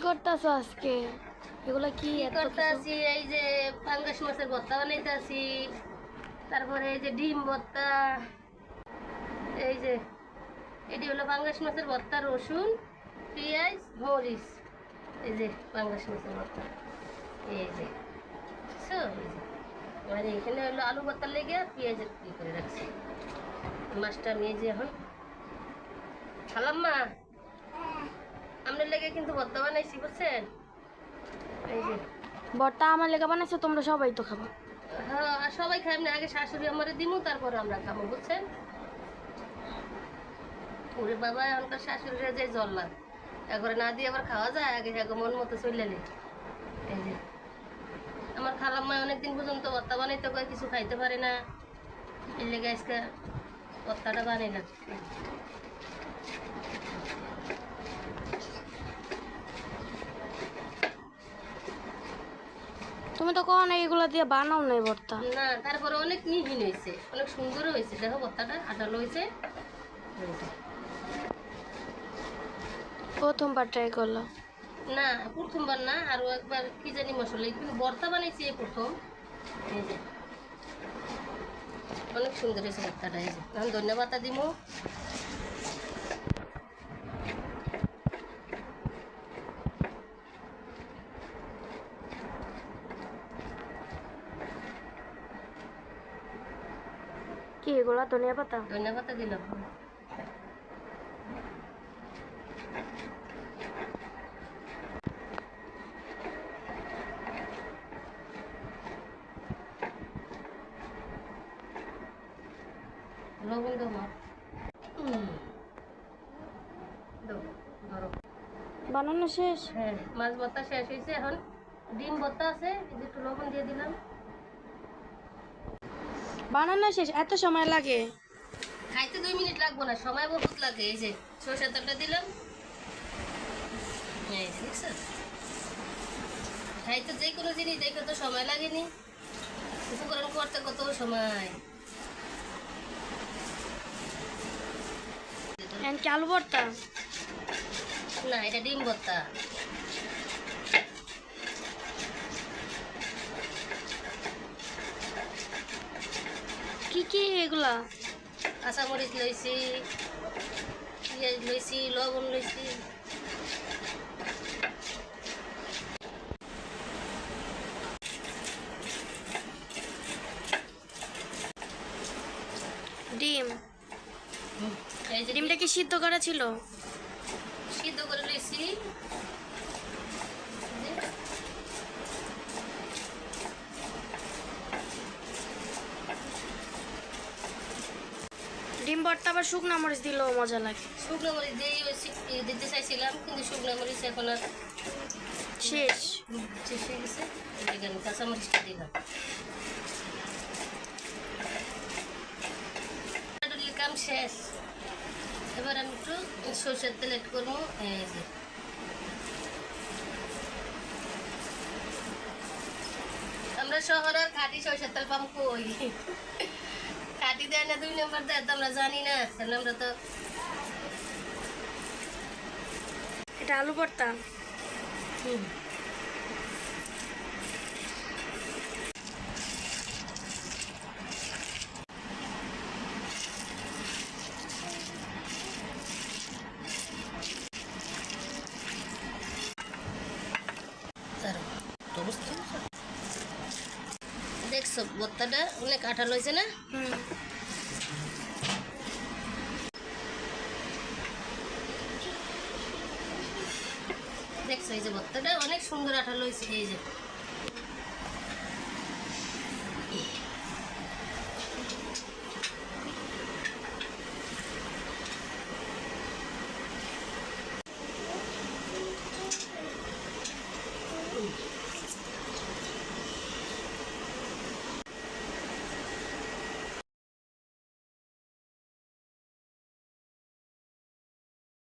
করতেছো আজকে? এগুলা কি করতেছি? এই যে পাঙ্গাস মাছের ভর্তা বানাইতেছি, তারপরে এই যে ডিম ভর্তা, এই যে এটি হলো পাঙ্গাস মাছের ভর্তা, রসুন, পেঁয়াজ, মরিচ। এই যে পাঙ্গাস মাছের ভর্তা, এই যে মানে এখানে হলো আলু ভর্তার লেগে পেঁয়াজের কি করে রাখছি। মাছটা আমি এই যে এখন খালাম মা, আপনার লেগে কিন্তু ভর্তা বানাইছি, বুঝছেন? এই যে ভর্তা আমার লেগে বানাইছো, তোমরা সবাই তো খাবা। হ্যাঁ, সবাই খাই না, আগে শাশুড়ি আমারে দিমু, তারপরে আমরা খাবো, বুঝছেন? ওরে বাবা, এখনকার শাশুড়িরা যে জল্লাদ, একবারে না দিয়ে আবার খাওয়া যায়? আগে মন মতো চললে। এই যে আমার খালাম্মা অনেকদিন পর্যন্ত ভর্তা বানাইতে কয়, কিছু খাইতে পারে না, এর লেগে আজকে ভর্তাটা বানাইলাম। তুমি তো কখনো এগুলা দিয়ে বানাও নাই ভর্তা। না, তারপরে অনেক মিহিন হয়েছে, অনেক সুন্দরও হয়েছে। দেখো ভর্তাটা আটালো হয়েছে। প্রথমবার ট্রাই করলো? না, প্রথমবার না, আরো একবার কি জানি মশলা, কিন্তু ভর্তা বানাইছি এই প্রথম। এই যে অনেক সুন্দর হয়েছে ভর্তাটা। এই যে এখন ধন্যবাদ দিব। কি এগুলা? ধনিয়া পাতা? ধন্যবাদ দিলাম। লবণ দেবো মা। ধরো। বানানো শেষ? হ্যাঁ, মাছ ভর্তা শেষ হয়েছে, এখন ডিম ভর্তা আছে, একটু লবণ দিয়ে দিলাম। বানানো শেষ? এত সময় লাগে? খাইতে 2 মিনিট লাগবো না, সময় বহুত লাগে। এই যে সরষের তেলটা দিলাম। এই দেখছো, খাইতে যে কোনো জিনিস দেখে তো সময় লাগেনি, উপকরণ করতে কত সময়। কি আলু ভর্তা? না, এটা ডিম ভর্তা। কি কি এগুলা? কাঁচামরিচ লইছি, পেঁয়াজ লইছি, লবণ লইছি। ডিম? এই যে ডিমটা কি সিদ্ধ করা ছিল? সিদ্ধ করে লইছি। ডিম ভর্তা আবার শুকনা মরিচ দিলেও মজা লাগে। শুকনো মরিচ দিয়ে দিতে চাইছিলাম, কিন্তু শুকনো মরিচ এখন আর শেষ হয়ে গেছে। এখানে কাঁচামরিচটা দিলাম। কাম শেষ, এবার আমি একটু সরষের তেল এড করবো। এই যে আমরা শহরে খাঁটি সরষের তেল পাম কই? খাঁটি দেয় না, 2 নম্বর দেয়, তো আমরা জানি না। আমরা তো এটা আলু ভর্তা। দেখছো ভর্তাটা অনেক আঠালো হয়েছে না? দেখছো এই যে ভর্তাটা অনেক সুন্দর আঠালো হয়েছে। এই যে